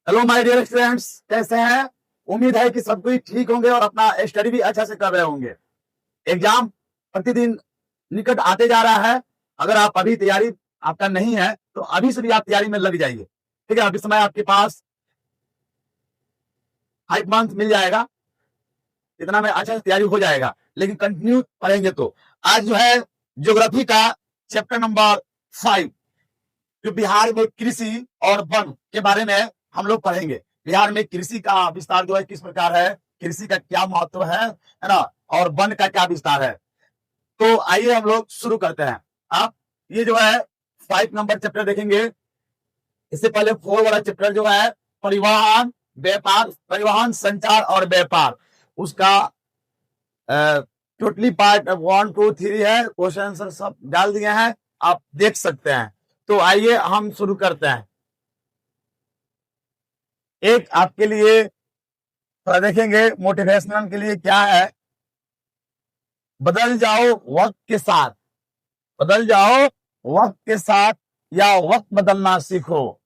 Hello my dear students, कैसे हैं? उम्मीद है कि सब कुछ ठीक होंगे और अपना स्टडी भी अच्छा से कर रहे होंगे। एग्जाम प्रतिदिन निकट आते जा रहा है। अगर आप अभी तैयारी आपका नहीं है तो अभी से भी आप तैयारी में लग जाइए। ठीक है, अभी समय आपके पास 5 मंथ मिल जाएगा, इतना में अच्छा से तैयारी हो जाएगा। लेकिन कंटिन्यू पढ़ेंगे तो आज जो है ज्योग्राफी का चैप्टर नंबर 5, जो बिहार में कृषि और वन के बारे में हम लोग पढ़ेंगे। बिहार में कृषि का विस्तार जो है किस प्रकार है, कृषि का क्या महत्व है ना, और वन का क्या विस्तार है। तो आइए हम लोग शुरू करते हैं। आप ये जो है 5 नंबर चैप्टर देखेंगे। इससे पहले 4 वाला चैप्टर जो है परिवहन, व्यापार, परिवहन, संचार और व्यापार, उसका टोटली पार्ट 1, 2, 3 है। क्वेश्चन आंसर सब डाल दिए हैं, आप देख सकते हैं। तो आइए हम शुरू करते हैं। एक आपके लिए थोड़ा देखेंगे मोटिवेशनल के लिए क्या है। बदल जाओ वक्त के साथ, बदल जाओ वक्त के साथ या वक्त बदलना सीखो।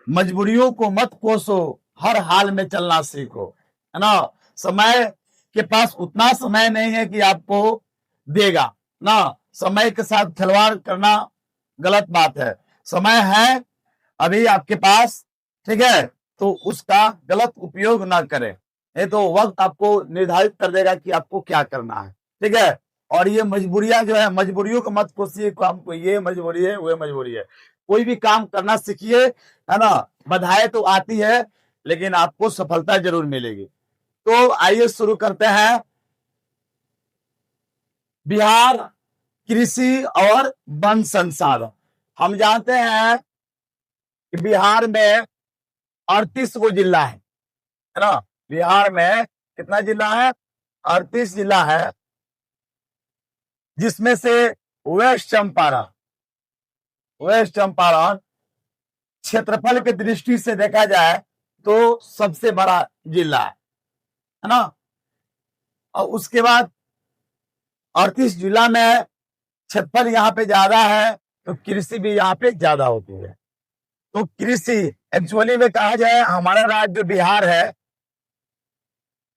मजबूरियों को मत कोसो, हर हाल में चलना सीखो। है ना, समय के पास उतना समय नहीं है कि आपको देगा ना। समय के साथ खिलवाड़ करना गलत बात है। समय है अभी आपके पास, ठीक है, तो उसका गलत उपयोग ना करें। नहीं तो वक्त आपको निर्धारित कर देगा कि आपको क्या करना है। ठीक है, और ये मजबूरियां जो है, मजबूरियों को मत कोसिए, हमको ये मजबूरी है, वो मजबूरी है। कोई भी काम करना सीखिए, है ना। बाधाएं तो आती है लेकिन आपको सफलता जरूर मिलेगी। तो आइए शुरू करते हैं। बिहार कृषि और वन संसाधन। हम जानते हैं कि बिहार में 38 गो जिला है ना। बिहार में कितना जिला है? 38 जिला है, जिसमें से वेस्ट चंपारण, वेस्ट चंपारण क्षेत्रफल की दृष्टि से देखा जाए तो सबसे बड़ा जिला है ना। और उसके बाद 38 जिला में क्षेत्रफल यहाँ पे ज्यादा है तो कृषि भी यहाँ पे ज्यादा होती है। तो कृषि एक्चुअली में कहा जाए, हमारा राज्य जो बिहार है,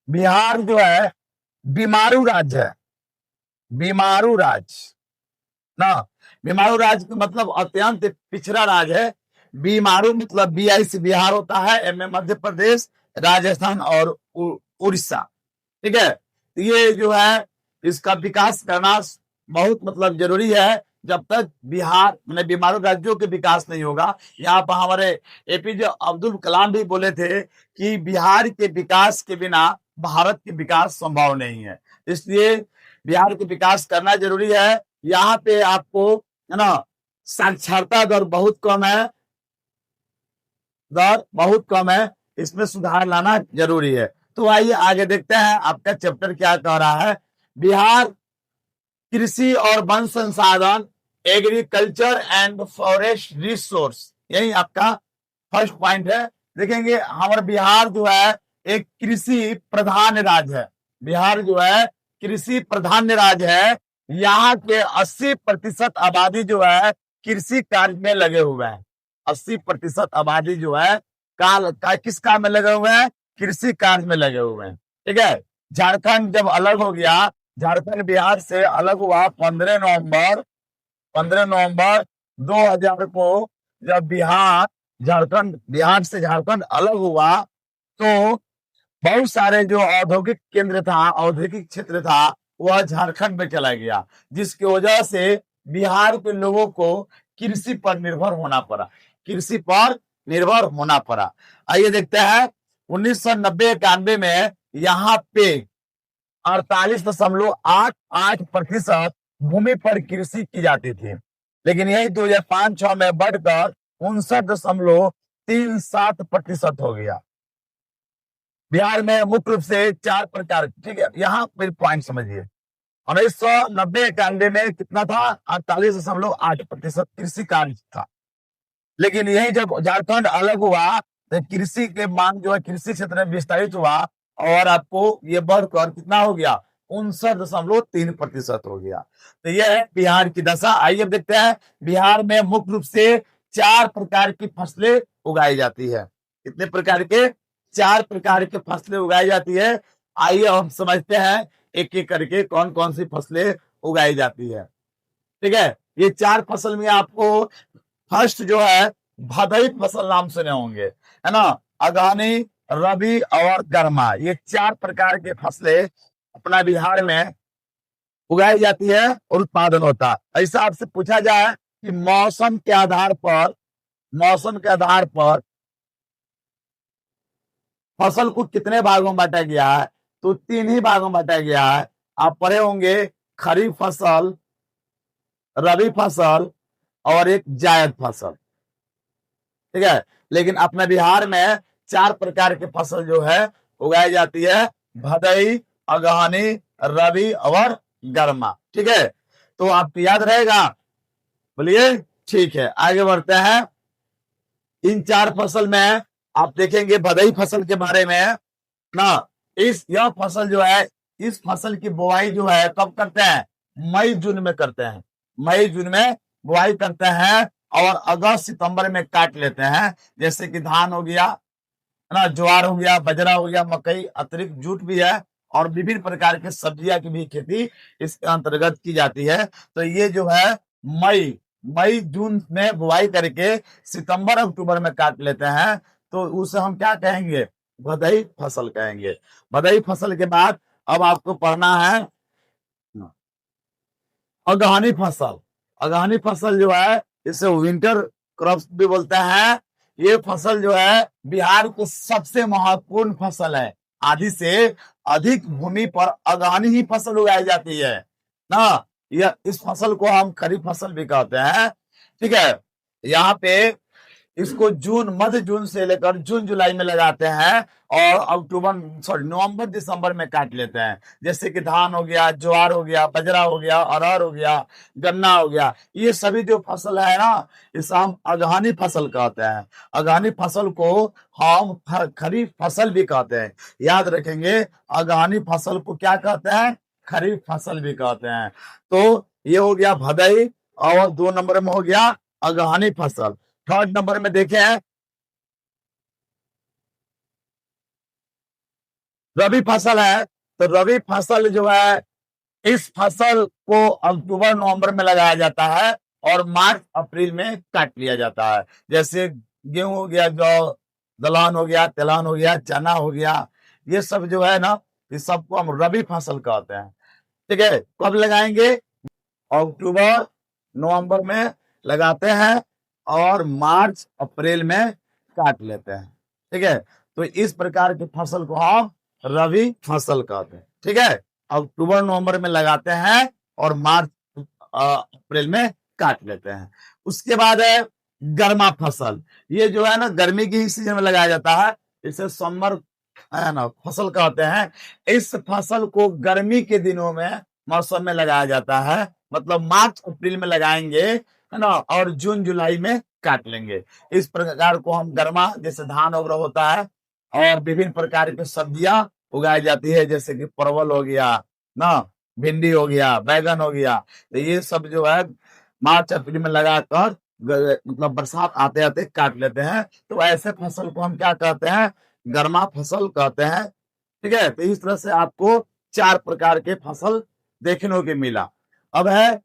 बिहार जो है बीमारू राज्य है। बीमारू राज्य ना, बीमारू राज्य का मतलब अत्यंत पिछड़ा राज्य है। बीमारू मतलब BI से बिहार होता है, M मध्य प्रदेश, राजस्थान और उड़ीसा। ठीक है, ये जो है इसका विकास करना बहुत मतलब जरूरी है। जब तक बिहार मैंने बीमारू राज्यों के विकास नहीं होगा। यहाँ पर हमारे APJ अब्दुल कलाम भी बोले थे कि बिहार के विकास के बिना भारत के विकास संभव नहीं है। इसलिए बिहार के विकास करना जरूरी है। यहाँ पे आपको, है ना, साक्षरता दर बहुत कम है, दर बहुत कम है, इसमें सुधार लाना जरूरी है। तो आइए आगे देखते हैं आपका चैप्टर क्या कह रहा है। बिहार कृषि और वन संसाधन, एग्रीकल्चर एंड फॉरेस्ट रिसोर्स, यही आपका फर्स्ट पॉइंट है। देखेंगे हमारा बिहार जो है एक कृषि प्रधान राज्य है। बिहार जो है कृषि प्रधान राज्य है। यहाँ के 80% आबादी जो है कृषि कार्य में लगे हुए हैं। 80% आबादी जो है किस काम में लगे हुए हैं? कृषि कार्य में लगे हुए हैं। ठीक है, झारखंड जब अलग हो गया, झारखंड बिहार से अलग हुआ 15 नवंबर 2000 को, जब बिहार से झारखंड अलग हुआ तो बहुत सारे जो औद्योगिक केंद्र था, औद्योगिक क्षेत्र था, वह झारखंड में चला गया, जिसकी वजह से बिहार के लोगों को कृषि पर निर्भर होना पड़ा, कृषि पर निर्भर होना पड़ा। आइए देखते हैं 1990-91 में यहाँ पे 48.88% भूमि पर कृषि की जाती थी। लेकिन यही 2005-06 में बढ़कर 59.37% हो गया। बिहार में मुख्य रूप से 4 प्रकार, ठीक है, यहाँ फिर पॉइंट समझिए। 1990-91 में कितना था? 48.8% कृषि कार्य था। लेकिन यही जब झारखंड अलग हुआ तो कृषि के मांग जो है कृषि क्षेत्र में विस्तारित हुआ और आपको ये बढ़कर कितना हो गया? 59.3% हो गया। तो यह है बिहार की दशा। आइए अब देखते हैं बिहार में मुख्य रूप से 4 प्रकार की फसलें उगाई जाती है। कितने प्रकार के? 4 प्रकार के फसलें उगाई जाती है। आइए हम समझते हैं एक एक करके कौन कौन सी फसलें उगाई जाती है। ठीक है, ये 4 फसल में आपको फर्स्ट जो है भदई फसल नाम सुने होंगे, है ना। अगहनी, रबी और गर्मा, ये 4 प्रकार के फसलें अपना बिहार में उगाई जाती है और उत्पादन होता है। ऐसा आपसे पूछा जाए कि मौसम के आधार पर फसल को कितने भागों में बांटा गया है, तो 3 ही भागों में बांटा गया है। आप पढ़े होंगे खरीफ फसल, रबी फसल और एक जायद फसल। ठीक है, लेकिन अपने बिहार में 4 प्रकार की फसल जो है उगाई जाती है, भदई, अगहनी, रबी और गर्मा। ठीक है, तो आपको याद रहेगा, बोलिए। ठीक है, आगे बढ़ते हैं। इन 4 फसल में आप देखेंगे भदई फसल के बारे में ना, यह फसल जो है, इस फसल की बुआई जो है कब करते हैं? मई जून में करते हैं। मई जून में बुआई करते हैं और अगस्त सितंबर में काट लेते हैं। जैसे कि धान हो गया, है ना, ज्वार हो गया, बजरा हो गया, मकई, अतिरिक्त जूट भी है और विभिन्न प्रकार के सब्जियां की भी खेती इसके अंतर्गत की जाती है। तो ये जो है मई जून में बुआई करके सितंबर अक्टूबर में काट लेते हैं, तो उसे हम क्या कहेंगे? भदई फसल कहेंगे। भदई फसल के बाद अब आपको पढ़ना है अगहनी फसल। अगहनी फसल जो है इसे विंटर क्रॉप्स भी बोलते हैं। ये फसल जो है बिहार की सबसे महत्वपूर्ण फसल है। आधी से अधिक भूमि पर अगहनी ही फसल उगाई जाती है ना। यह इस फसल को हम खरीफ फसल भी कहते हैं। ठीक है, यहाँ पे इसको मध्य जून से लेकर जून जुलाई में लगाते हैं और नवंबर दिसंबर में काट लेते हैं। जैसे कि धान हो गया, ज्वार हो गया, बजरा हो गया, अरहर हो गया, गन्ना हो गया, ये सभी जो फसल है ना, इसे हम अगहनी फसल कहते हैं। अगहनी फसल को हम खरीफ फसल भी कहते हैं। याद रखेंगे, अगहनी फसल को क्या कहते हैं? खरीफ फसल भी कहते हैं। तो ये हो गया भदई और 2 नंबर में हो गया अगहनी फसल। 3rd नंबर में देखे हैं रबी फसल है। तो रबी फसल जो है, इस फसल को अक्टूबर नवंबर में लगाया जाता है और मार्च अप्रैल में काट लिया जाता है। जैसे गेहूं हो गया, जौ, दलहन हो गया, तिलहन हो गया, चना हो गया, ये सब जो है ना, इस सबको हम रबी फसल कहते हैं। ठीक है, कब लगाएंगे? अक्टूबर नवंबर में लगाते हैं और मार्च अप्रैल में काट लेते हैं। ठीक है, तो इस प्रकार की फसल को हम रबी फसल कहते हैं। ठीक है, अक्टूबर नवंबर में लगाते हैं और मार्च अप्रैल में काट लेते हैं। उसके बाद है गर्मा फसल। ये जो है ना, गर्मी की ही सीजन में लगाया जाता है। इसे समर है ना फसल कहते हैं। इस फसल को गर्मी के दिनों में मौसम में लगाया जाता है, मतलब मार्च अप्रैल में लगाएंगे, है ना, और जून जुलाई में काट लेंगे। इस प्रकार को हम गर्मा, जैसे धान वगैरह होता है और विभिन्न प्रकार की सब्जियां उगाई जाती है, जैसे कि परवल हो गया ना, भिंडी हो गया, बैगन हो गया, तो ये सब जो है मार्च अप्रैल में लगाकर मतलब बरसात आते आते काट लेते हैं। तो ऐसे फसल को हम क्या कहते हैं? गर्मा फसल कहते हैं। ठीक है, तो इस तरह से आपको 4 प्रकार के फसल देखने को मिला। अब है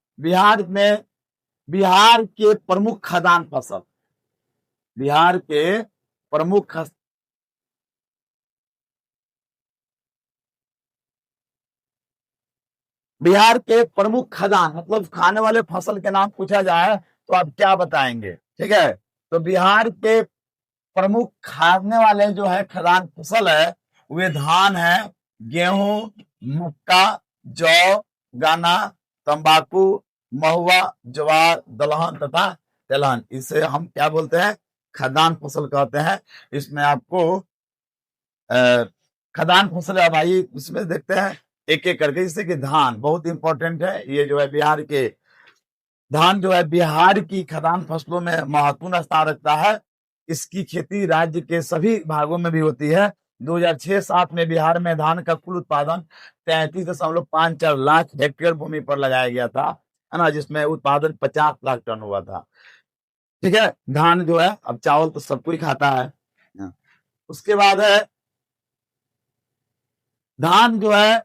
बिहार के प्रमुख खदान फसल। बिहार के प्रमुख बिहार के प्रमुख खदान, मतलब खाने वाले फसल के नाम पूछा जाए तो आप क्या बताएंगे? ठीक है, तो बिहार के प्रमुख खाने वाले जो है खदान फसल है, वे धान है, गेहूं, मक्का, जौ, गन्ना, तंबाकू, महुआ, ज्वार, दलहन तथा तिलहन। इसे हम क्या बोलते हैं? खदान फसल कहते हैं। इसमें आपको खदान फसल, अब आइए इसमें देखते हैं एक एक करके। जैसे कि धान बहुत इंपॉर्टेंट है, ये जो है धान जो है बिहार की खदान फसलों में महत्वपूर्ण स्थान रखता है। इसकी खेती राज्य के सभी भागों में भी होती है। 2006-07 में बिहार में धान का कुल उत्पादन 33.54 लाख हेक्टेयर भूमि पर लगाया गया था, है ना, जिसमें उत्पादन 50 लाख टन हुआ था। ठीक है, धान जो है, अब चावल तो सब कोई खाता है, उसके बाद है धान जो है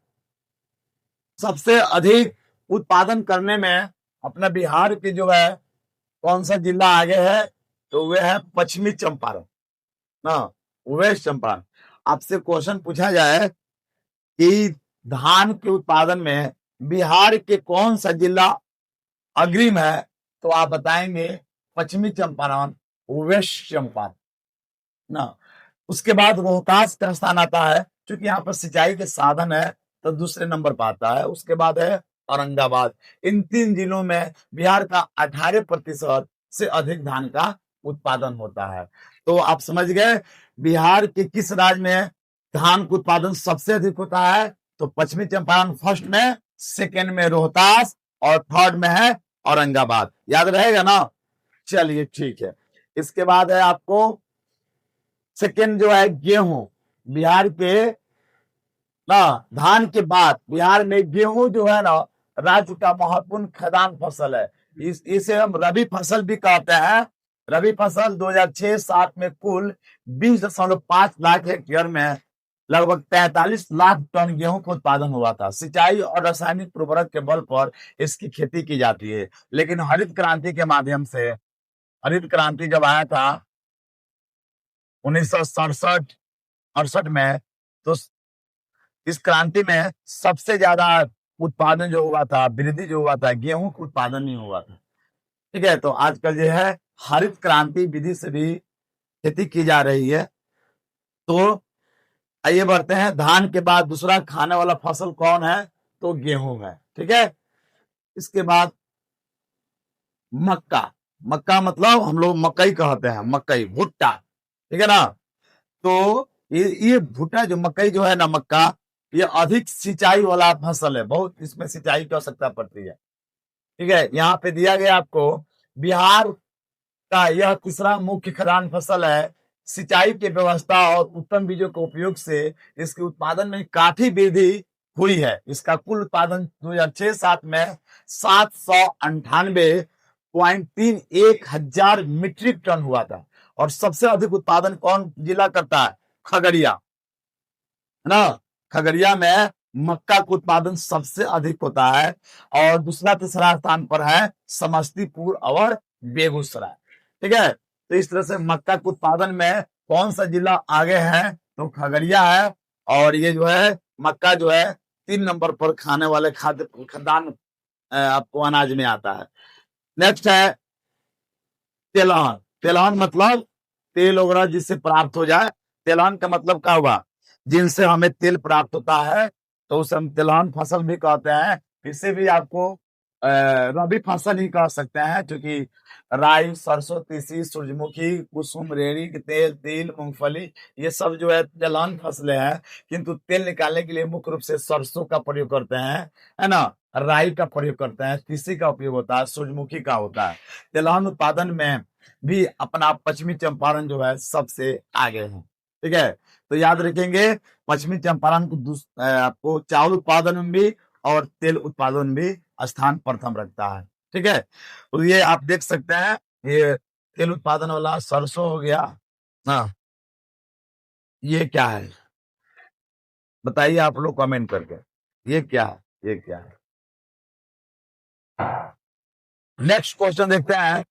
सबसे अधिक उत्पादन करने में अपना बिहार की जो है कौन सा जिला आगे है, तो वह है पश्चिमी चंपारण ना, वेस्ट चंपारण। आपसे क्वेश्चन पूछा जाए कि धान के उत्पादन में बिहार के कौन सा जिला अग्रिम है, तो आप बताएंगे पश्चिमी चंपारण, वेस्ट चंपारण ना। उसके बाद रोहतास का स्थान आता है, क्योंकि यहाँ पर सिंचाई के साधन है तो दूसरे नंबर पर आता है। उसके बाद है औरंगाबाद। इन 3 जिलों में बिहार का 18% से अधिक धान का उत्पादन होता है। तो आप समझ गए बिहार के किस राज्य में धान का उत्पादन सबसे अधिक होता है, तो पश्चिमी चंपारण फर्स्ट में, सेकेंड में रोहतास और थर्ड में है औरंगाबाद। याद रहेगा ना। चलिए ठीक है। इसके बाद है आपको सेकेंड जो है गेहूं। बिहार के ना धान के बाद बिहार में गेहूं जो है ना राज्य का महत्वपूर्ण खाद्यान्न फसल है। इसे हम रबी फसल भी कहते हैं। रबी फसल 2006-07 में कुल 20.5 लाख हेक्टेयर में लगभग 43 लाख टन गेहूं का उत्पादन हुआ था। सिंचाई और रासायनिक उर्वरक के बल पर इसकी खेती की जाती है। लेकिन हरित क्रांति के माध्यम से, हरित क्रांति जब आया था 1967-68 में, तो इस क्रांति में सबसे ज्यादा उत्पादन जो हुआ था, वृद्धि जो हुआ था, गेहूं का उत्पादन नहीं हुआ था। ठीक है, तो आजकल जो है हरित क्रांति विधि से भी खेती की जा रही है। तो आइए बढ़ते हैं। धान के बाद दूसरा खाने वाला फसल कौन है, तो गेहूं है। ठीक है, इसके बाद मक्का। मक्का मतलब हम लोग मकई कहते हैं, मकई भुट्टा। ठीक है ना। तो ये भुट्टा जो मकई जो है ना, मक्का, ये अधिक सिंचाई वाला फसल है। बहुत इसमें सिंचाई की आवश्यकता पड़ती है। ठीक है, यहाँ पे दिया गया आपको बिहार का यह तीसरा मुख्य खाद्यान्न फसल है। सिंचाई की व्यवस्था और उत्तम बीजों के उपयोग से इसके उत्पादन में काफी वृद्धि हुई है। इसका कुल उत्पादन 2006-07 में 798.31 हजार मीट्रिक टन हुआ था। और सबसे अधिक उत्पादन कौन जिला करता है, खगड़िया, है ना। खगड़िया में मक्का का उत्पादन सबसे अधिक होता है। और दूसरा तीसरा स्थान पर है समस्तीपुर और बेगूसराय। ठीक है, तो इस तरह से मक्का के उत्पादन में कौन सा जिला आगे है, तो खगड़िया है। और ये जो है मक्का जो है 3 नंबर पर खाने वाले खाद्यान्न आपको अनाज में आता है। नेक्स्ट है तेलहन। तेलहन मतलब तेल वगैरह जिससे प्राप्त हो जाए। तेलहन का मतलब क्या हुआ, जिनसे हमें तेल प्राप्त होता है, तो उसे हम तिलहन फसल भी कहते हैं। इसे भी आपको रबी फसल ही कह सकते हैं, क्योंकि राई, सरसों, तीसी, सूरजमुखी, कुसुम, रेड़ी के तेल, तिल, मूंगफली, ये सब जो है तिलहन फसलें हैं। किंतु तेल निकालने के लिए मुख्य रूप से सरसों का प्रयोग करते हैं, है ना। राई का प्रयोग करते हैं, तीसी का उपयोग होता है, सूरजमुखी का होता है। तिलहन उत्पादन में भी अपना पश्चिमी चंपारण जो है सबसे आगे है। ठीक है, तो याद रखेंगे पश्चिमी चंपारण को आपको चावल उत्पादन में भी और तेल उत्पादन में भी स्थान प्रथम रखता है। ठीक है, तो ये आप देख सकते हैं, ये तेल उत्पादन वाला सरसों हो गया। हाँ, ये क्या है बताइए आप लोग कमेंट करके, ये क्या है, ये क्या है। नेक्स्ट क्वेश्चन देखते हैं।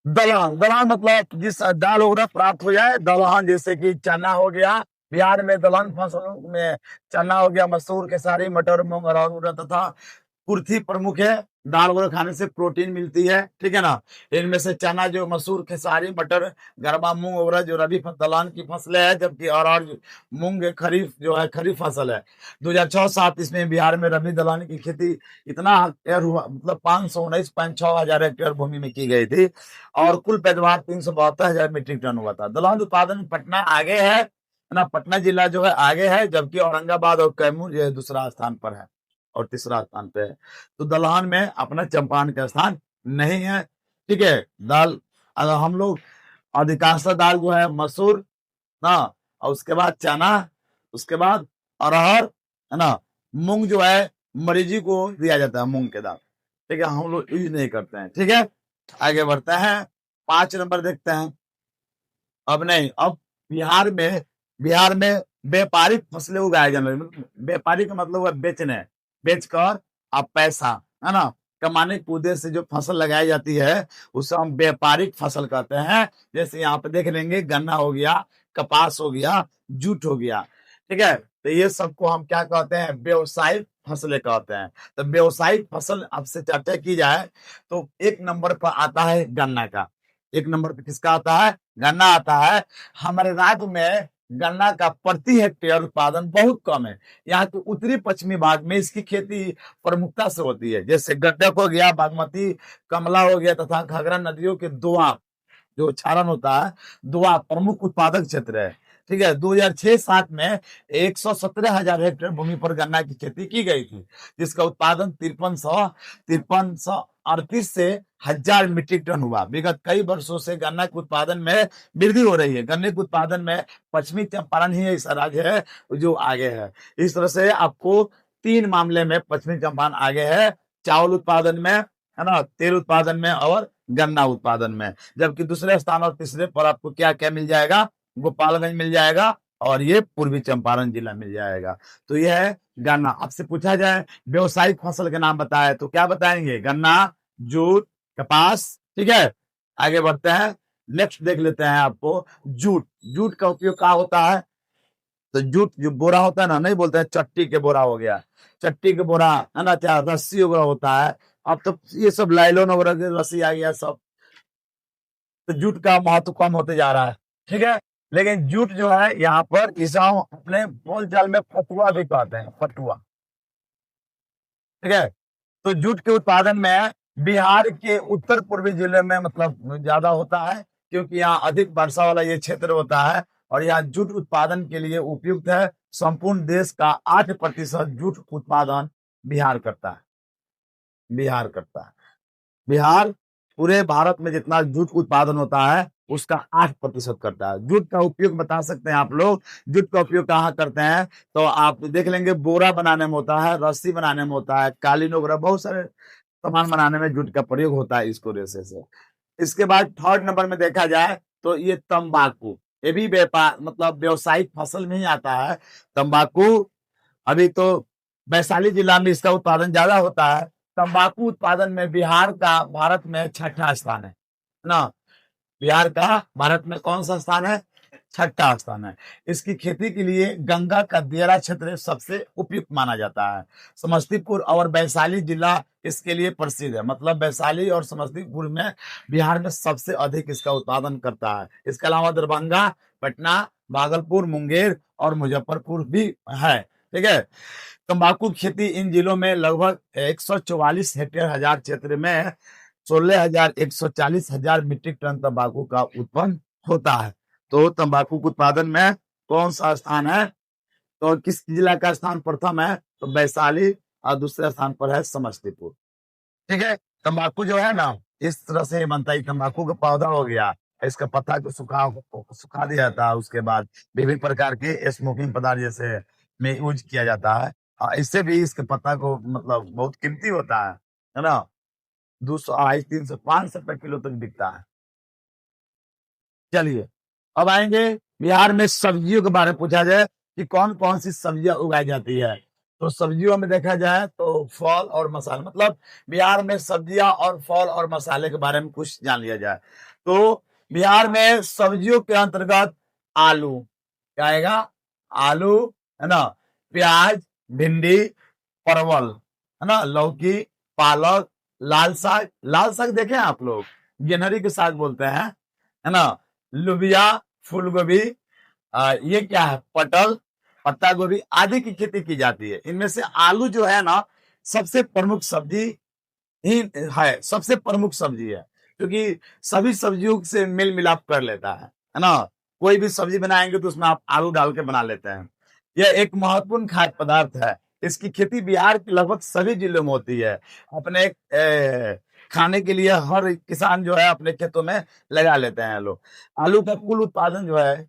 दलहन। दलहन मतलब जिस दाल वगैरह प्राप्त हो जाए, दलहन, जैसे कि चना हो गया। बिहार में दलहन फसलों में चना हो गया, मसूर, खेसारी, मटर, मूंग, अरहर, उड़द तथा कुर्थी प्रमुख है। दाल वगैरह खाने से प्रोटीन मिलती है। ठीक है ना। इनमें से चना जो मसूर, खेसारी, मटर, गरमा, मूंग वगैरह जो रबी दलहन की फसलें हैं, जबकि अरहर, मूंग खरीफ जो है खरीफ फसल है। 2006-07 इसमें बिहार में रबी दलहन की खेती इतना हेक्टेयर हुआ, मतलब 519.6 हजार हेक्टेयर भूमि में की गई थी। और कुल पैदावार 372 हजार मीट्रिक टन हुआ था। दलहन उत्पादन में पटना आगे है ना, पटना जिला जो है आगे है, जबकि औरंगाबाद और कैमूर जो है दूसरा स्थान पर है और तीसरा स्थान पे है। तो दलहन में अपना चंपारण का स्थान नहीं है। ठीक है, दाल अगर हम लोग अधिकांश दाल जो है मसूर ना, और उसके बाद चना, उसके बाद अरहर, है ना। मूंग जो है मरीजी को दिया जाता है, मूंग के दाल। ठीक है, हम लोग यूज नहीं करते हैं। ठीक है, आगे बढ़ते हैं। 5 नंबर देखते हैं। अब नहीं, अब बिहार में व्यापारिक फसलें उगाए जाने लगी। व्यापारिक का मतलब है बेचने, बेचकर आप पैसा, है ना, कमाने के उद्देश्य से जो फसल लगाई जाती है उसे हम व्यापारिक फसल कहते हैं। जैसे यहाँ पे देख लेंगे, गन्ना हो गया, कपास हो गया, जूट हो गया, ठीक है। तो ये सबको हम क्या कहते हैं? व्यवसायिक फसलें कहते हैं। तो व्यवसायिक फसल आपसे चर्चा की जाए तो 1 नंबर पर आता है गन्ना का। 1 नंबर पे किसका आता है? गन्ना आता है। हमारे राज्य में गन्ना का प्रति हेक्टेयर उत्पादन बहुत कम है। यहाँ के उत्तरी पश्चिमी भाग में इसकी खेती प्रमुखता से होती है। जैसे गंडक हो गया, बागमती, कमला हो गया तथा घाघरा नदियों के दोआब जो क्षारण होता है, दोआब प्रमुख उत्पादक क्षेत्र है। ठीक है। 2006-7 में 117,000 हेक्टेयर भूमि पर गन्ना की खेती की गई थी, जिसका उत्पादन 5338 से 1000 मीट्रिक टन हुआ। विगत कई वर्षों से गन्ना के उत्पादन में वृद्धि हो रही है। गन्ने के उत्पादन में पश्चिमी चंपारण ही ऐसा राज्य है जो आगे है। इस तरह से आपको 3 मामले में पश्चिमी चंपारण आगे है, चावल उत्पादन में, है ना, तेल उत्पादन में और गन्ना उत्पादन में। जबकि दूसरे स्थान और तीसरे पर आपको क्या क्या मिल जाएगा? गोपालगंज मिल जाएगा और ये पूर्वी चंपारण जिला मिल जाएगा। तो यह है गन्ना। आपसे पूछा जाए व्यवसायिक फसल के नाम बताए तो क्या बताएंगे? गन्ना, जूट, कपास, ठीक है। आगे बढ़ते हैं, नेक्स्ट देख लेते हैं आपको जूट। जूट का उपयोग क्या होता है? तो जूट जो बोरा होता है ना, नहीं बोलते हैं चट्टी के बोरा हो गया, चट्टी के बोरा, है ना, चाहे रस्सी वगैरह होता है। अब तो ये सब लाइलॉन वगैरह की रस्सी आ गया सब, तो जूट का महत्व कम होते जा रहा है, ठीक है। लेकिन जूट जो है यहाँ पर इसे हम अपने बोलचाल में फटुआ भी कहते हैं, फटुआ, ठीक है। तो जूट के उत्पादन में बिहार के उत्तर पूर्वी जिले में मतलब ज्यादा होता है, क्योंकि यहाँ अधिक वर्षा वाला ये क्षेत्र होता है और यहाँ जूट उत्पादन के लिए उपयुक्त है। संपूर्ण देश का 8% जूट उत्पादन बिहार करता है। बिहार करता है। बिहार पूरे भारत में जितना जूट उत्पादन होता है उसका 8% करता है। जूट का उपयोग बता सकते हैं आप लोग, जूट का उपयोग कहाँ करते हैं? तो आप देख लेंगे, बोरा बनाने में होता है, रस्सी बनाने में होता है, कालीन वगैरह बहुत सारे सामान बनाने में जूट का प्रयोग होता है इसको रेशे से। इसके बाद 3rd नंबर में देखा जाए तो ये तंबाकू, ये भी व्यापार मतलब व्यावसायिक फसल में ही आता है। तंबाकू अभी तो वैशाली जिला में इसका उत्पादन ज्यादा होता है। तंबाकू उत्पादन में बिहार का भारत में 6ठा स्थान है ना। बिहार का भारत में कौन सा स्थान है? 6ठा स्थान है। इसकी खेती के लिए गंगा का दियारा क्षेत्र सबसे उपयुक्त माना जाता है। समस्तीपुर और वैशाली जिला इसके लिए प्रसिद्ध है। मतलब वैशाली और समस्तीपुर में बिहार में सबसे अधिक इसका उत्पादन करता है। इसके अलावा दरभंगा, पटना, भागलपुर, मुंगेर और मुजफ्फरपुर भी है, ठीक है। तंबाकू खेती इन जिलों में लगभग 144 हेक्टेयर हजार क्षेत्र में 16,140 मीट्रिक टन तंबाकू का उत्पन्न होता है। तो तंबाकू के उत्पादन में कौन सा स्थान है? तो किस जिला का स्थान प्रथम है? तो वैशाली, और दूसरे स्थान पर है समस्तीपुर, ठीक है। तंबाकू जो है ना इस तरह से बनता है। तंबाकू का पौधा हो गया, इसका पत्ता को सुखा दिया जाता है, उसके बाद विभिन्न प्रकार के स्मोकिंग पदार्थ जैसे में यूज किया जाता है। इससे भी इसके पत्ता को मतलब बहुत कीमती होता है ना। 200, 250, 300, 500 रुपए किलो तक बिकता है। चलिए अब आएंगे बिहार में सब्जियों के बारे में पूछा जाए कि कौन कौन सी सब्जियां उगाई जाती है। तो सब्जियों में देखा जाए तो फल और मसाले, मतलब बिहार में सब्जियां और फल और मसाले के बारे में कुछ जान लिया जाए तो बिहार में सब्जियों के अंतर्गत आलू क्या आएगा? आलू, है ना, प्याज, भिंडी, परवल, है ना, लौकी, पालक, लाल साग देखे आप लोग, गेनहरी के साग बोलते हैं, है ना, लोबिया, फूल गोभी, ये क्या है? पटल, पत्ता गोभी आदि की खेती की जाती है। इनमें से आलू जो है ना सबसे प्रमुख सब्जी ही है, सबसे प्रमुख सब्जी है, क्योंकि सभी सब्जियों से मेल मिलाप कर लेता है ना। कोई भी सब्जी बनाएंगे तो उसमें आप आलू डाल के बना लेते हैं। यह एक महत्वपूर्ण खाद्य पदार्थ है। इसकी खेती बिहार के लगभग सभी जिलों में होती है। अपने खाने के लिए हर किसान जो है अपने खेतों में लगा लेते हैं लोग। आलू का कुल उत्पादन जो है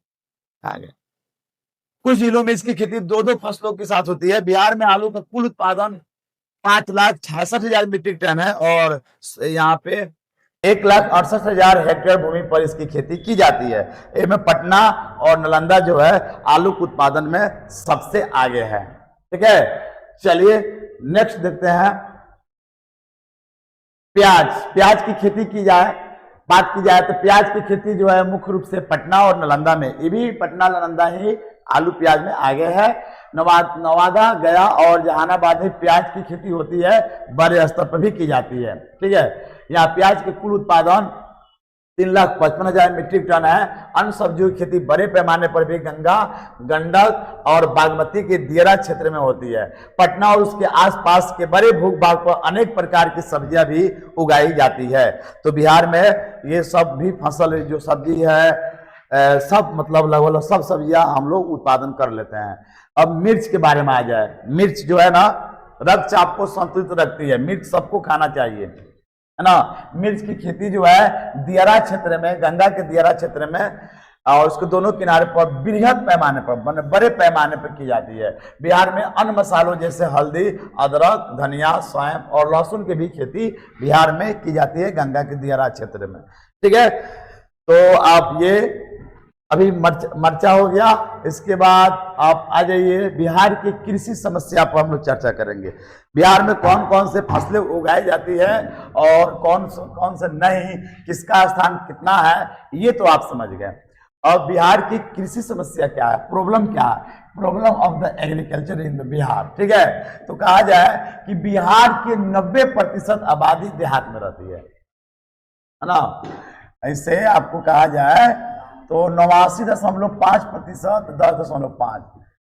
आगे कुछ जिलों में इसकी खेती 2-2 फसलों के साथ होती है। बिहार में आलू का कुल उत्पादन 5,66,000 मीट्रिक टन है और यहाँ पे 1,68,000 हेक्टेयर भूमि पर इसकी खेती की जाती है। इनमें पटना और नालंदा जो है आलू के उत्पादन में सबसे आगे है। ठीक है, चलिए नेक्स्ट देखते हैं। प्याज की खेती की जाए, बात की जाए तो प्याज की खेती जो है मुख्य रूप से पटना और नालंदा में, ये भी पटना नालंदा ही आलू प्याज में आगे है। नवादा, गया और जहानाबाद में प्याज की खेती होती है, बड़े स्तर पर भी की जाती है। ठीक है, यहाँ प्याज के कुल उत्पादन 3,55,000 मीट्रिक टन है। अन्य सब्जियों की खेती बड़े पैमाने पर भी गंगा, गंडक और बागमती के दियरा क्षेत्र में होती है। पटना और उसके आसपास के बड़े भूभाग पर अनेक प्रकार की सब्जियां भी उगाई जाती है। तो बिहार में ये सब भी फसल जो सब्जी है सब मतलब लगभग सब सब्जियां हम लोग उत्पादन कर लेते हैं। अब मिर्च के बारे में आ जाए। मिर्च जो है ना रक्तचाप को संतुलित रखती है, मिर्च सबको खाना चाहिए, है ना। मिर्च की खेती जो है दियरा क्षेत्र में, गंगा के दियरा क्षेत्र में और उसके दोनों किनारे पर बृहद पैमाने पर, बड़े पैमाने पर की जाती है। बिहार में अन्य मसालों जैसे हल्दी, अदरक, धनिया, सौंफ और लहसुन की भी खेती बिहार में की जाती है, गंगा के दियरा क्षेत्र में। ठीक है, तो आप ये अभी मरचा हो गया। इसके बाद आप आ जाइए बिहार की कृषि समस्या पर हम लोग चर्चा करेंगे। बिहार में कौन कौन से फसलें उगाई जाती है और कौन से नहीं, किसका स्थान कितना है, ये तो आप समझ गए। और बिहार की कृषि समस्या क्या है, प्रॉब्लम क्या है, problem of the agriculture in the Bihar. ठीक है, तो कहा जाए कि बिहार की 90% आबादी देहात में रहती है ना। ऐसे आपको कहा जाए तो 89.5%, 10.5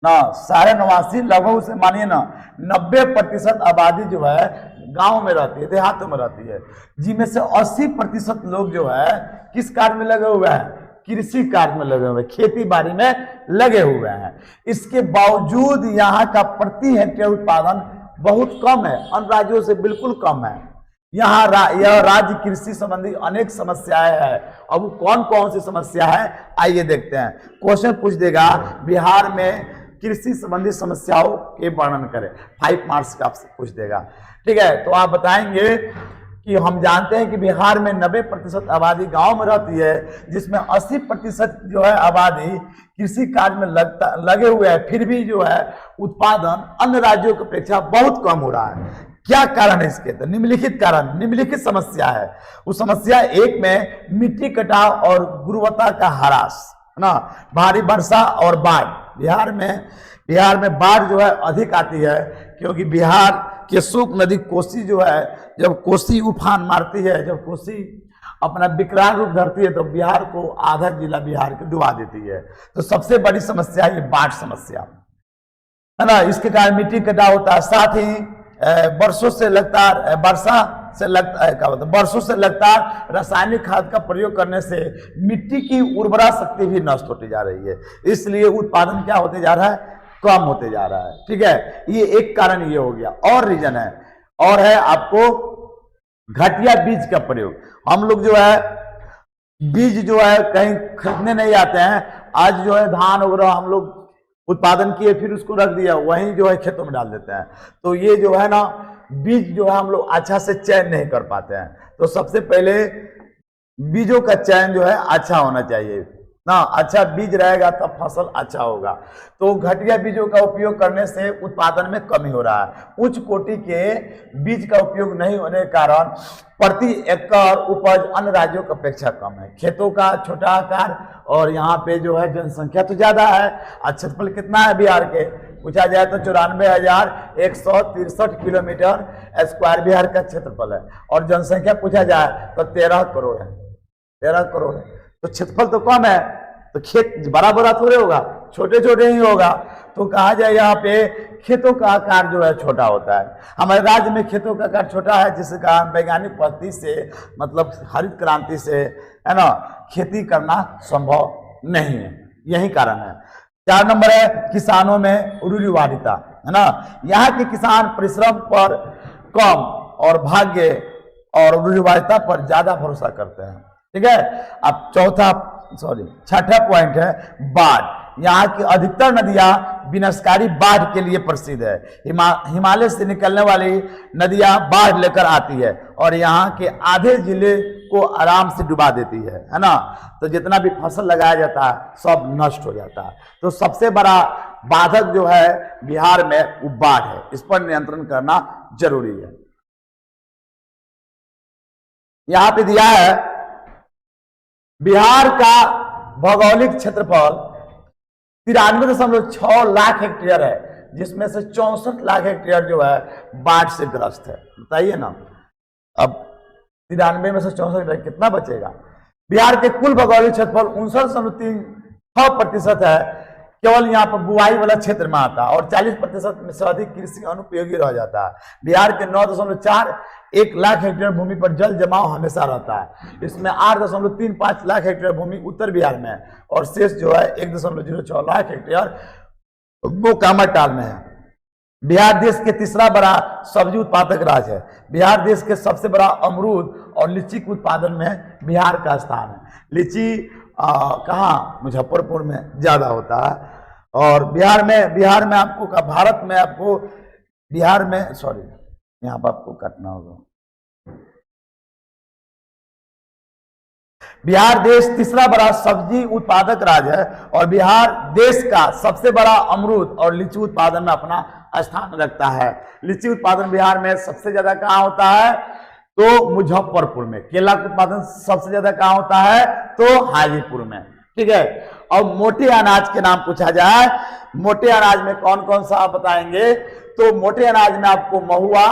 ना, 89.5 लगभग उसे मानिए ना 90% आबादी जो है गांव में रहती है, देहातों में रहती है, जिनमें से 80% लोग जो है किस कार्य में लगे हुए हैं, कृषि कार्य में लगे हुए हैं, खेती बाड़ी में लगे हुए हैं। इसके बावजूद यहाँ का प्रति हेक्टेयर उत्पादन बहुत कम है, अन्य राज्यों से बिल्कुल कम है। यहाँ यह राज्य कृषि संबंधी अनेक समस्याएं हैं। अब कौन कौन सी समस्या है आइए देखते हैं। क्वेश्चन पूछ देगा बिहार में कृषि संबंधी समस्याओं के वर्णन करें, 5 मार्क्स का आपसे पूछ देगा। ठीक है, तो आप बताएंगे कि हम जानते हैं कि बिहार में 90% आबादी गांव में रहती है, जिसमें 80% जो है आबादी कृषि कार्य में लगे हुए हैं, फिर भी जो है उत्पादन अन्य राज्यों की अपेक्षा बहुत कम हो रहा है। क्या कारण है इसके, तो निम्नलिखित कारण, निम्नलिखित समस्या है। उस समस्या एक में मिट्टी कटाव और गुणवत्ता का ह्रास, है ना, भारी वर्षा और बाढ़। बिहार में बाढ़ जो है अधिक आती है, क्योंकि बिहार के शोक नदी कोसी जो है, जब कोसी उफान मारती है, जब कोसी अपना विकराल रूप धरती है, तो बिहार को आधा जिला बिहार के डुबा देती है। तो सबसे बड़ी समस्या ये बाढ़ समस्या है ना। इसके कारण मिट्टी कटाव होता है, साथ ही वर्षों से लगातार रासायनिक खाद का प्रयोग करने से मिट्टी की उर्वरा शक्ति भी नष्ट होती जा रही है, इसलिए उत्पादन क्या होते जा रहा है, कम होते जा रहा है। ठीक है, ये एक कारण ये हो गया। और रीजन है, और है आपको घटिया बीज का प्रयोग। हम लोग जो है बीज जो है कहीं खरीदने नहीं आते हैं। आज जो है धान वगैरह हम लोग उत्पादन किए, फिर उसको रख दिया, वहीं जो है खेतों में डाल देते हैं। तो ये जो है ना बीज जो है हम लोग अच्छा से चयन नहीं कर पाते हैं। तो सबसे पहले बीजों का चयन जो है अच्छा होना चाहिए ना, अच्छा बीज रहेगा तब फसल अच्छा होगा। तो घटिया बीजों का उपयोग करने से उत्पादन में कमी हो रहा है। उच्च कोटि के बीज का उपयोग नहीं होने के कारण प्रति एकड़ उपज अन्य राज्यों की अपेक्षा कम है। खेतों का छोटा आकार और यहाँ पे जो है जनसंख्या तो ज्यादा है। क्षेत्रफल कितना है बिहार के, पूछा जाए तो 94,163 किलोमीटर स्क्वायर बिहार का क्षेत्रफल है, और जनसंख्या पूछा जाए तो 13 करोड़ है। 13 करोड़ है, तो क्षेत्रफल तो कम है, तो खेत बड़ा बड़ा थोड़े होगा, छोटे छोटे ही होगा। तो कहा जाए यहाँ पे खेतों का आकार जो है छोटा होता है। हमारे राज्य में खेतों का आकार छोटा है, जिसके कारण वैज्ञानिक पद्धति से मतलब हरित क्रांति से, है ना, खेती करना संभव नहीं है। यही कारण है। 4 नंबर है किसानों में रूढ़िवादिता, है ना। यहाँ के किसान परिश्रम पर कम और भाग्य और रूढ़िवादिता पर ज्यादा भरोसा करते हैं। ठीक है। अब छठा पॉइंट है बाढ़। यहाँ की अधिकतर नदियां विनाशकारी बाढ़ के लिए प्रसिद्ध है। हिमालय से निकलने वाली नदियां बाढ़ लेकर आती है और यहाँ के आधे जिले को आराम से डुबा देती है ना। तो जितना भी फसल लगाया जाता है सब नष्ट हो जाता है। तो सबसे बड़ा बाधक जो है बिहार में वो बाढ़ है, इस पर नियंत्रण करना जरूरी है। यहां पे दिया है बिहार का भौगोलिक क्षेत्रफल 93.6 लाख हेक्टेयर है, जिसमें से 64 लाख हेक्टेयर जो है बाढ़ से ग्रस्त है। बताइए ना, अब 93 में से 64 हेक्टेयर कितना बचेगा। बिहार के कुल भौगोलिक क्षेत्रफल 59.36% है, केवल यहाँ पर बुआई वाला क्षेत्र में आता है और 40% में से अधिक कृषि अनुपयोगी रह जाता है। बिहार के 9.41 लाख हेक्टेयर भूमि पर जल जमाव हमेशा रहता है। इसमें 8.35 लाख हेक्टेयर भूमि उत्तर बिहार में है और शेष जो है 1.06 लाख हेक्टेयर वो कामरटाल में है। बिहार देश के तीसरा बड़ा सब्जी उत्पादक राज्य है। बिहार देश के सबसे बड़ा अमरूद और लीची के उत्पादन में बिहार का स्थान है। लीची कहाँ, मुजफ्फरपुर में ज्यादा होता है। और बिहार में आपको भारत में आपको बिहार में यहाँ पर आपको काटना होगा। बिहार देश तीसरा बड़ा सब्जी उत्पादक राज्य है और बिहार देश का सबसे बड़ा अमरूद और लीची उत्पादन में अपना स्थान रखता है। लीची उत्पादन बिहार में सबसे ज्यादा कहाँ होता है, तो मुजफ्फरपुर में। केला का उत्पादन सबसे ज्यादा कहाँ होता है, तो हाजीपुर में। ठीक है। और मोटे अनाज के नाम पूछा जाए, मोटे अनाज में कौन कौन सा आप बताएंगे, तो मोटे अनाज में आपको महुआ,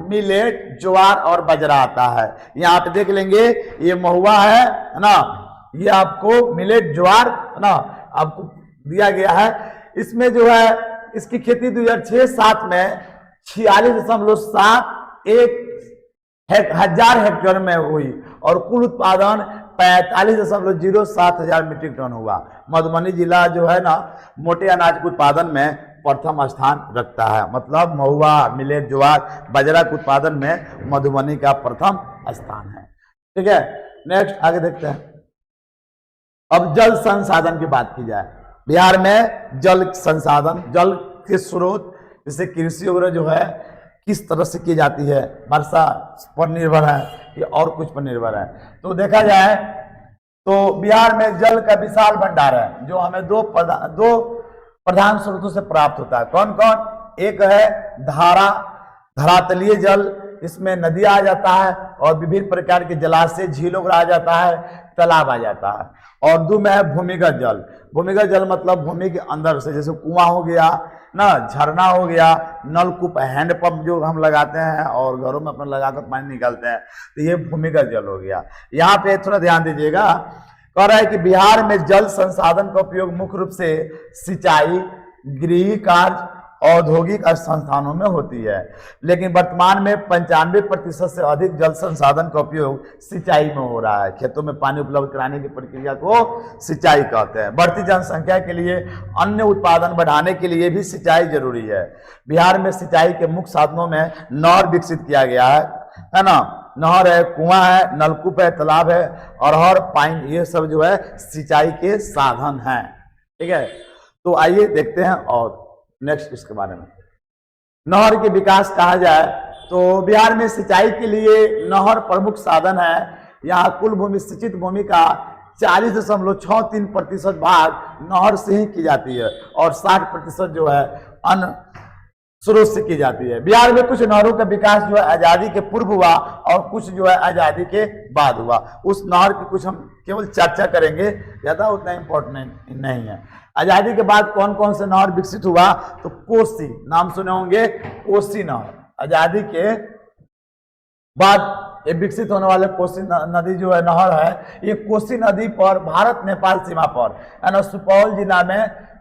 मिलेट, ज्वार और बाजरा आता है। यहाँ पे देख लेंगे, ये महुआ है ना, ये आपको मिलेट, ज्वार है ना, आपको दिया गया है। इसमें जो है इसकी खेती 2006-07 में 46.71 हजार हेक्टेयर में हुई और कुल उत्पादन 45.07 हजार मीट्रिक टन हुआ। मधुबनी जिला जो है ना मोटे अनाज के उत्पादन में प्रथम स्थान रखता है। मतलब महुआ, मिलेट, ज्वार, बाजरा के उत्पादन में मधुबनी का प्रथम स्थान है। ठीक है, नेक्स्ट आगे देखते हैं। अब जल संसाधन की बात की जाए, बिहार में जल संसाधन, जल के स्रोत जैसे कृषि वगैरह जो है किस तरह से की जाती है, वर्षा पर निर्भर है या और कुछ पर निर्भर है। तो देखा जाए तो बिहार में जल का विशाल भंडार है जो हमें दो प्रधान स्रोतों से प्राप्त होता है। कौन कौन, एक है धरातलीय जल, इसमें नदी आ जाता है और विभिन्न प्रकार के जलाशय, झीलों आ जाता है, तालाब आ जाता है। और दो में है भूमिगत जल। भूमिगत जल मतलब भूमि के अंदर से, जैसे कुआं हो गया ना, झरना हो गया, नलकूप, हैंडपंप जो हम लगाते हैं और घरों में अपना लगाकर पानी निकालते हैं, तो ये भूमिगत जल हो गया। यहाँ पे थोड़ा ध्यान दीजिएगा, कह रहा है कि बिहार में जल संसाधन का उपयोग मुख्य रूप से सिंचाई, गृह कार्य, औद्योगिक संस्थानों में होती है। लेकिन वर्तमान में 95% से अधिक जल संसाधन का उपयोग सिंचाई में हो रहा है। खेतों में पानी उपलब्ध कराने की प्रक्रिया को सिंचाई कहते हैं। बढ़ती जनसंख्या के लिए अन्य उत्पादन बढ़ाने के लिए भी सिंचाई जरूरी है। बिहार में सिंचाई के मुख्य साधनों में नहर विकसित किया गया है ना। नहर है, कुआं है, नलकूप है, तालाब है, अरहर, पाइन, ये सब जो है सिंचाई के साधन हैं। ठीक है, तो आइए देखते हैं और नेक्स्ट इसके बारे में। नहर के विकास कहा जाए तो बिहार में सिंचाई के लिए नहर प्रमुख साधन है। यहाँ कुल भूमि सिंचित भूमि का 40.63% भाग नहर से ही की जाती है और 60% जो है अन्य स्रोत से की जाती है। बिहार में कुछ नहरों का विकास जो है आजादी के पूर्व हुआ और कुछ जो है आजादी के बाद हुआ। उस नहर की कुछ हम केवल चर्चा करेंगे, ज्यादा उतना इम्पोर्टेंट नहीं है। आजादी के बाद कौन कौन से नहर विकसित हुआ, तो कोसी, नाम सुने होंगे, कोसी नहर। आजादी के बाद ये विकसित होने वाले कोसी नदी जो है नहर है, ये कोसी नदी पर भारत नेपाल सीमा पर यानी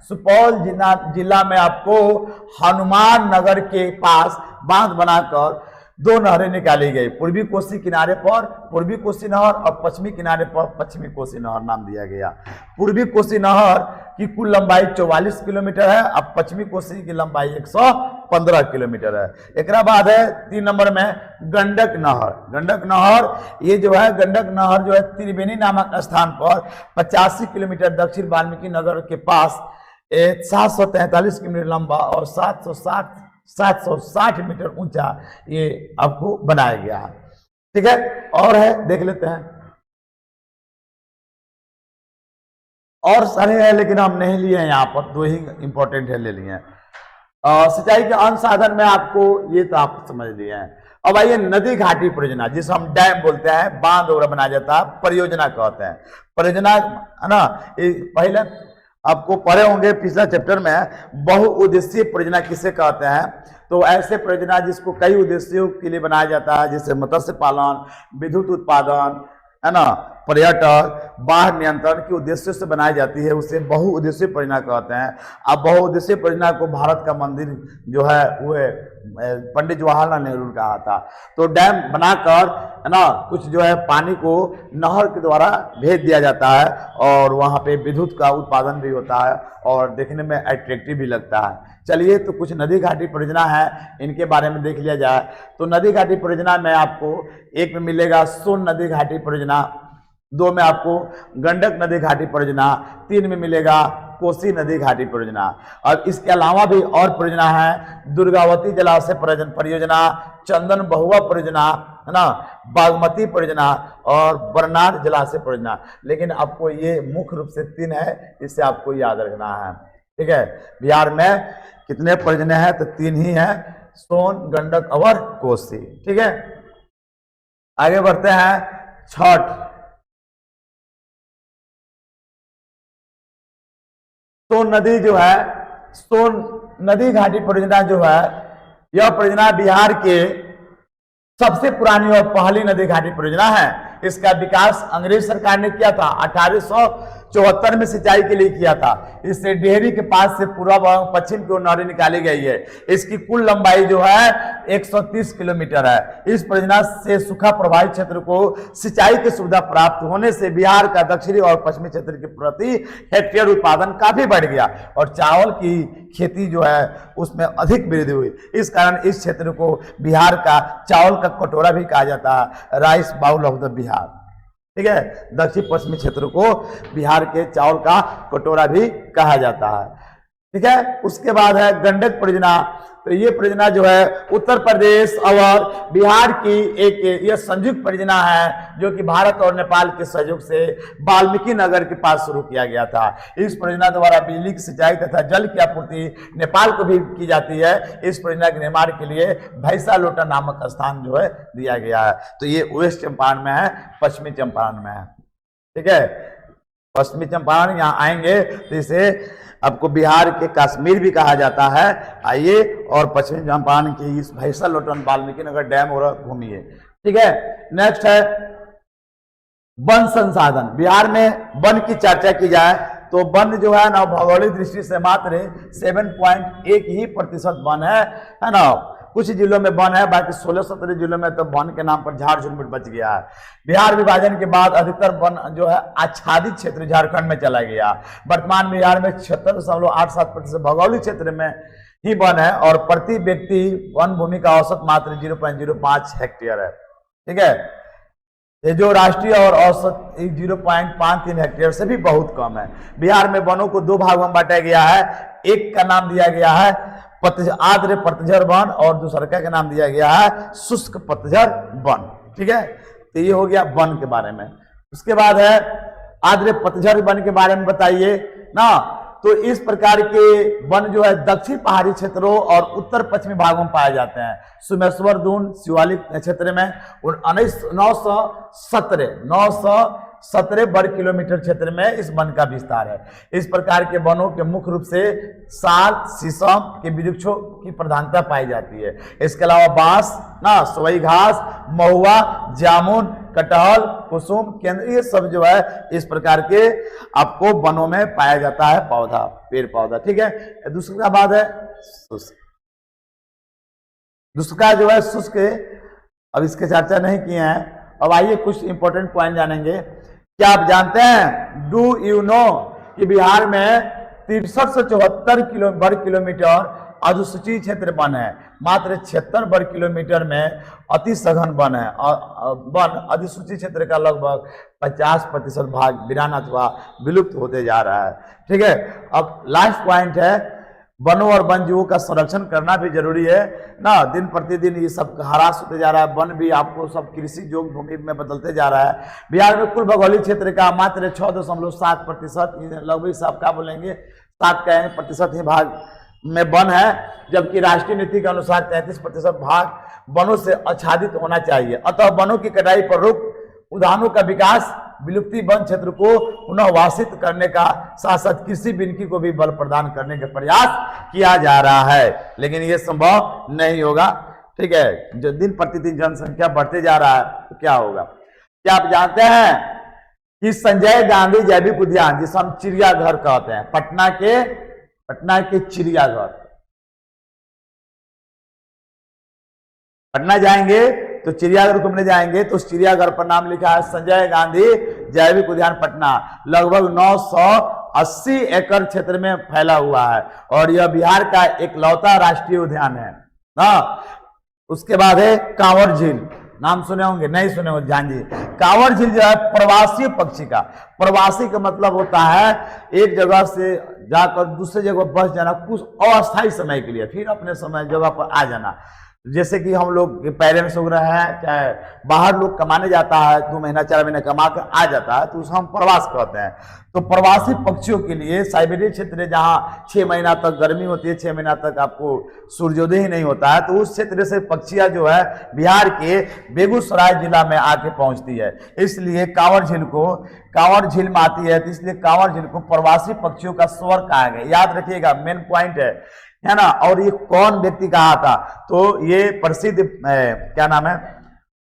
सुपौल जिला में आपको हनुमान नगर के पास बांध बनाकर दो नहरें निकाली गई। पूर्वी कोसी किनारे पर पूर्वी कोसी नहर और पश्चिमी किनारे पर पश्चिमी कोसी नहर नाम दिया गया। पूर्वी कोसी नहर की कुल लंबाई 44 किलोमीटर है, अब पश्चिमी कोसी की लंबाई 115 किलोमीटर है। एक बाद है 3 नंबर में गंडक नहर। गंडक नहर ये जो है, गंडक नहर जो है त्रिवेणी नामक स्थान पर 85 किलोमीटर दक्षिण वाल्मीकि नगर के पास 743 किलोमीटर लंबा और 760 मीटर ऊंचा ये आपको बनाया गया है। ठीक है, और है देख लेते हैं, और सारे हैं लेकिन हम नहीं लिए हैं, यहाँ पर 2 ही इंपॉर्टेंट है ले लिए हैं। सिंचाई के अन्य साधन में आपको ये तो आप समझ लिए हैं। अब आइए नदी घाटी परियोजना, जिसे हम डैम बोलते हैं, बांध वगैरह बनाया जाता है, परियोजना कहते हैं। परियोजना है ना, पहले आपको पढ़े होंगे पिछला चैप्टर में बहुउद्देशीय परियोजना किसे कहते हैं। तो ऐसे परियोजना जिसको कई उद्देश्यों के लिए बनाया जाता है, जैसे मत्स्य पालन, विद्युत उत्पादन, है ना, पर्यटक, बाढ़ नियंत्रण के उद्देश्य से बनाई जाती है, उसे बहुउद्देशीय परियोजना कहते हैं। अब बहुउद्देशीय परियोजना को भारत का मंदिर जो है वो पंडित जवाहरलाल नेहरू ने कहा था। तो डैम बनाकर, है ना, कुछ जो है पानी को नहर के द्वारा भेज दिया जाता है और वहाँ पे विद्युत का उत्पादन भी होता है और देखने में अट्रैक्टिव भी लगता है। चलिए, तो कुछ नदी घाटी परियोजना है, इनके बारे में देख लिया जाए। तो नदी घाटी परियोजना में आपको 1 में मिलेगा सोन नदी घाटी परियोजना, 2 में आपको गंडक नदी घाटी परियोजना, 3 में मिलेगा कोसी नदी घाटी परियोजना। और इसके अलावा भी और परियोजना है, दुर्गावती जलाशय परियोजना, चंदन बहुआ परियोजना, है ना, बागमती परियोजना और बरनार जलाशय परियोजना। लेकिन आपको ये मुख्य रूप से 3 है, इसे आपको याद रखना है। ठीक है, बिहार में कितने परियोजना है, तो 3 ही है, सोन, गंडक और कोसी। ठीक है, आगे बढ़ते हैं। छठ, सोन नदी जो है, सोन नदी घाटी परियोजना जो है, यह परियोजना बिहार के सबसे पुरानी और पहली नदी घाटी परियोजना है। इसका विकास अंग्रेज सरकार ने किया था, 1874 में सिंचाई के लिए किया था। इससे डेहरी के पास से पूर्व एवं पश्चिम की ओर नहरें निकाली गई है। इसकी कुल लंबाई जो है 130 किलोमीटर है। इस परियोजना से सूखा प्रभावित क्षेत्र को सिंचाई की सुविधा प्राप्त होने से बिहार का दक्षिणी और पश्चिमी क्षेत्र के प्रति हेक्टेयर उत्पादन काफी बढ़ गया और चावल की खेती जो है उसमें अधिक वृद्धि हुई। इस कारण इस क्षेत्र को बिहार का चावल का कटोरा भी कहा जाता है, rice bowl of the Bihar. ठीक है, दक्षिण पश्चिमी क्षेत्र को बिहार के चावल का कटोरा भी कहा जाता है। ठीक है, उसके बाद है गंडक परियोजना। तो ये परियोजना जो है उत्तर प्रदेश और बिहार की एक यह संयुक्त परियोजना है, जो कि भारत और नेपाल के सहयोग से वाल्मीकि नगर के पास शुरू किया गया था। इस परियोजना द्वारा बिजली की सिंचाई तथा जल की आपूर्ति नेपाल को भी की जाती है। इस परियोजना के निर्माण के लिए भैंसा लोटा नामक स्थान जो है दिया गया है। तो ये वेस्ट चंपारण में है, पश्चिमी चंपारण में है। ठीक है, पश्चिमी चंपारण यहाँ आएंगे तो इसे आपको बिहार के कश्मीर भी कहा जाता है। आइए और पश्चिमी चंपारण की इस भैंसा लोटन वाल्मीकि नगर डैम और घूमिए। ठीक है, नेक्स्ट है वन संसाधन। बिहार में वन की चर्चा की जाए तो वन जो है ना, भौगोलिक दृष्टि से मात्र 7.1 ही % वन है ना। कुछ जिलों में वन है, बाकी 16-17 जिलों में तो वन के नाम पर झाड़ झुरमुट बच गया है। बिहार विभाजन के बाद अधिकतर वन जो है आच्छादित क्षेत्र झारखंड में चला गया। वर्तमान में बिहार में 76.87% भौगोलिक क्षेत्र में ही वन है और प्रति व्यक्ति वन भूमि का औसत मात्र 0.05 हेक्टेयर है। ठीक है, ये जो राष्ट्रीय और औसत 0.53 हेक्टेयर से भी बहुत कम है। बिहार में वनों को 2 भागों में बांटा गया है। एक का नाम दिया गया है आर्द्र पतझड़ वन और दूसरा का नाम दिया गया है शुष्क पतझड़ वन। ठीक है, तो ये हो गया वन के बारे में। उसके बाद है आर्द्र पतझड़ वन के बारे में बताइए ना। तो इस प्रकार के वन जो है दक्षिण पहाड़ी क्षेत्रों और उत्तर पश्चिमी भागों में पाए जाते हैं। सुमेश्वर दून शिवालिक क्षेत्र में 917 वर्ग किलोमीटर क्षेत्र में इस वन का विस्तार है। इस प्रकार के वनों के मुख्य रूप से साल, शीशम के वृक्षों की प्रधानता पाई जाती है। इसके अलावा बांस ना, सोई घास, महुआ, जामुन, कटहल, कुसुम, केंद्र, ये सब जो है इस प्रकार के आपको वनों में पाया जाता है पौधा, पेड़ पौधा। ठीक है, दूसरा बात है शुष्क। दूसरा जो है शुष्क, अब इसके चर्चा नहीं किए हैं। अब आइए कुछ इंपॉर्टेंट पॉइंट जानेंगे। क्या आप जानते हैं, डू यू नो कि बिहार में 6374 वर्ग किलोमीटर अधिसूचित क्षेत्र वन है मात्र 76 वर्ग किलोमीटर में अति सघन वन है और वन अधिसूचित क्षेत्र का लगभग 50% भाग वीरान अथवा विलुप्त होते जा रहा है। ठीक है, अब लास्ट पॉइंट है वनों और वन जीवों का संरक्षण करना भी जरूरी है ना। दिन प्रतिदिन ये सब ह्रास होते जा रहा है, वन भी आपको सब कृषि योग्य भूमि में बदलते जा रहा है। बिहार में कुल भौगोलिक क्षेत्र का मात्र 6.7%, लगभग सब क्या बोलेंगे 7% ही भाग में वन है, जबकि राष्ट्रीय नीति के अनुसार 33% भाग वनों से आच्छादित होना चाहिए। अतः वनों की कटाई पर रोक, उद्यानों का विकास, विलुप्ति वन क्षेत्र को पुनः वासित करने का साथ साथ कृषि विनिकी को भी बल प्रदान करने का प्रयास किया जा रहा है, लेकिन यह संभव नहीं होगा। ठीक है, जो दिन प्रतिदिन जनसंख्या बढ़ते जा रहा है तो क्या होगा। क्या आप जानते हैं कि संजय गांधी जैविक उद्यान, जिसे हम चिड़ियाघर कहते हैं, पटना के चिड़ियाघर, पटना जाएंगे तो चिड़ियाघर घूमने जाएंगे तो उस चिड़ियाघर पर नाम लिखा है संजय गांधी जैविक उद्यान पटना। लगभग 980 एकड़ क्षेत्र में फैला हुआ है और यह बिहार का एकलौता राष्ट्रीय उद्यान है ना। उसके बाद है कांवर झील, नाम सुने होंगे, नहीं सुने होंगे, जान जी। कांवर झील जो है प्रवासी पक्षी का, प्रवासी का मतलब होता है एक जगह से जाकर दूसरे जगह बस जाना कुछ अस्थायी समय के लिए, फिर अपने समय जगह पर आ जाना। जैसे कि हम लोग पेरेंट्स हो रहे हैं, चाहे बाहर लोग कमाने जाता है 2 महीना 4 महीना कमा कर आ जाता है तो उसे हम प्रवास कहते हैं। तो प्रवासी पक्षियों के लिए साइबेरियन क्षेत्र जहाँ 6 महीना तक गर्मी होती है, 6 महीना तक आपको सूर्योदय ही नहीं होता है, तो उस क्षेत्र से पक्षियां जो है बिहार के बेगूसराय जिला में आके पहुंचती है। इसलिए कांवर झील में आती है, तो इसलिए कांवर झील को प्रवासी पक्षियों का स्वर्ग कहा गया। याद रखिएगा, मेन पॉइंट है ना। और ये कौन व्यक्ति कहा था, तो ये प्रसिद्ध क्या नाम है,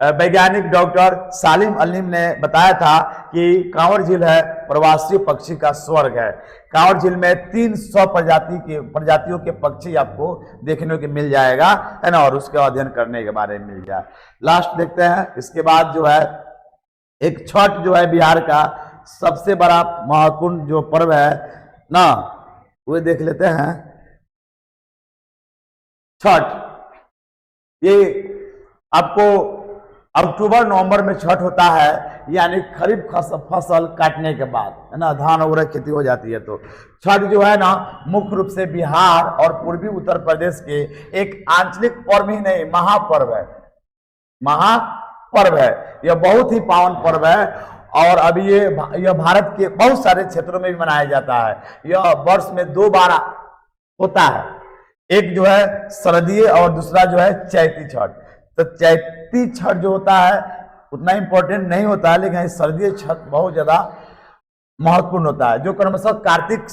वैज्ञानिक डॉक्टर सालिम अलीम ने बताया था कि कांवर झील है प्रवासी पक्षी का स्वर्ग है। कांवर झील में 300 प्रजातियों के पक्षी आपको देखने को मिल जाएगा, है ना, और उसके अध्ययन करने के बारे में मिल जाए। लास्ट देखते हैं, इसके बाद जो है एक छठ जो है बिहार का सबसे बड़ा महत्वपूर्ण जो पर्व है ना, वो देख लेते हैं। छठ, ये आपको अक्टूबर नवंबर में छठ होता है, यानी खरीफ फसल काटने के बाद, है ना, धान वगैरह खेती हो जाती है। तो छठ जो है ना मुख्य रूप से बिहार और पूर्वी उत्तर प्रदेश के एक आंचलिक पर्व ही नहीं, महापर्व है। यह बहुत ही पावन पर्व है और अभी यह भारत के बहुत सारे क्षेत्रों में भी मनाया जाता है। यह वर्ष में 2 बार होता है, एक जो है शरदीय और दूसरा जो है चैती छठ। तो चैती छठ जो होता है उतना इंपॉर्टेंट नहीं होता है, लेकिन शरदीय छठ बहुत ज्यादा महत्वपूर्ण होता है, जो क्रमशः कार्तिक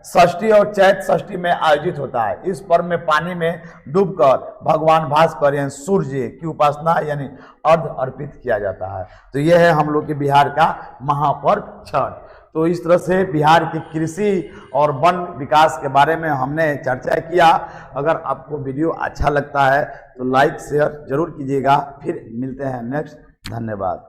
षष्ठी और चैत षष्ठी में आयोजित होता है। इस पर्व में पानी में डूबकर भगवान भास्कर यानी सूर्य की उपासना यानी अर्घ अर्पित किया जाता है। तो यह है हम लोग के बिहार का महापर्व छठ। तो इस तरह से बिहार की कृषि और वन विकास के बारे में हमने चर्चा किया। अगर आपको वीडियो अच्छा लगता है तो लाइक शेयर जरूर कीजिएगा। फिर मिलते हैं नेक्स्ट। धन्यवाद।